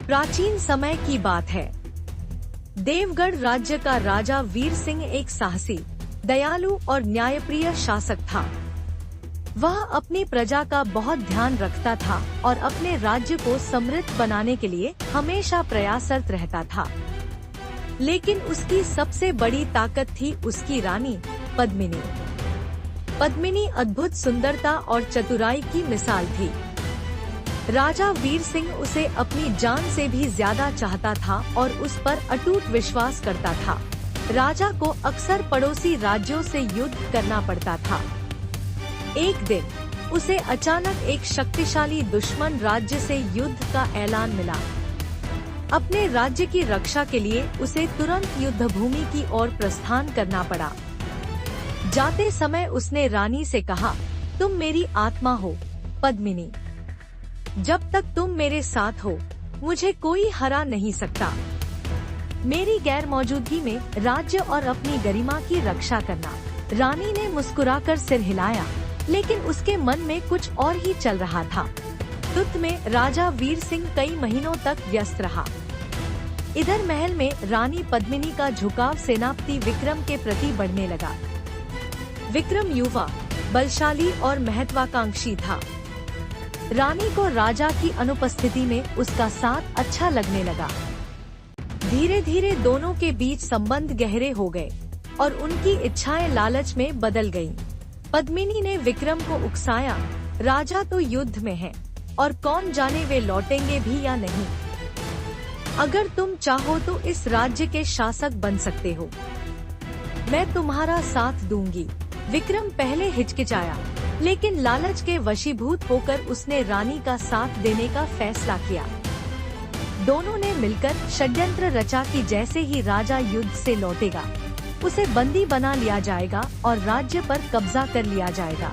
प्राचीन समय की बात है। देवगढ़ राज्य का राजा वीर सिंह एक साहसी, दयालु और न्यायप्रिय शासक था। वह अपनी प्रजा का बहुत ध्यान रखता था और अपने राज्य को समृद्ध बनाने के लिए हमेशा प्रयासरत रहता था। लेकिन उसकी सबसे बड़ी ताकत थी उसकी रानी पद्मिनी। पद्मिनी अद्भुत सुंदरता और चतुराई की मिसाल थी। राजा वीर सिंह उसे अपनी जान से भी ज्यादा चाहता था और उस पर अटूट विश्वास करता था। राजा को अक्सर पड़ोसी राज्यों से युद्ध करना पड़ता था। एक दिन उसे अचानक एक शक्तिशाली दुश्मन राज्य से युद्ध का ऐलान मिला। अपने राज्य की रक्षा के लिए उसे तुरंत युद्ध भूमि की ओर प्रस्थान करना पड़ा। जाते समय उसने रानी से कहा, तुम मेरी आत्मा हो पद्मिनी। जब तक तुम मेरे साथ हो मुझे कोई हरा नहीं सकता। मेरी गैर मौजूदगी में राज्य और अपनी गरिमा की रक्षा करना। रानी ने मुस्कुराकर सिर हिलाया, लेकिन उसके मन में कुछ और ही चल रहा था। तुत में राजा वीर सिंह कई महीनों तक व्यस्त रहा। इधर महल में रानी पद्मिनी का झुकाव सेनापति विक्रम के प्रति बढ़ने लगा। विक्रम युवा, बलशाली और महत्वाकांक्षी था। रानी को राजा की अनुपस्थिति में उसका साथ अच्छा लगने लगा। धीरे धीरे दोनों के बीच संबंध गहरे हो गए और उनकी इच्छाएं लालच में बदल गईं। पद्मिनी ने विक्रम को उकसाया, राजा तो युद्ध में है और कौन जाने वे लौटेंगे भी या नहीं। अगर तुम चाहो तो इस राज्य के शासक बन सकते हो। मैं तुम्हारा साथ दूंगी। विक्रम पहले हिचकिचाया, लेकिन लालच के वशीभूत होकर उसने रानी का साथ देने का फैसला किया। दोनों ने मिलकर षड्यंत्र रचा कि जैसे ही राजा युद्ध से लौटेगा उसे बंदी बना लिया जाएगा और राज्य पर कब्जा कर लिया जाएगा।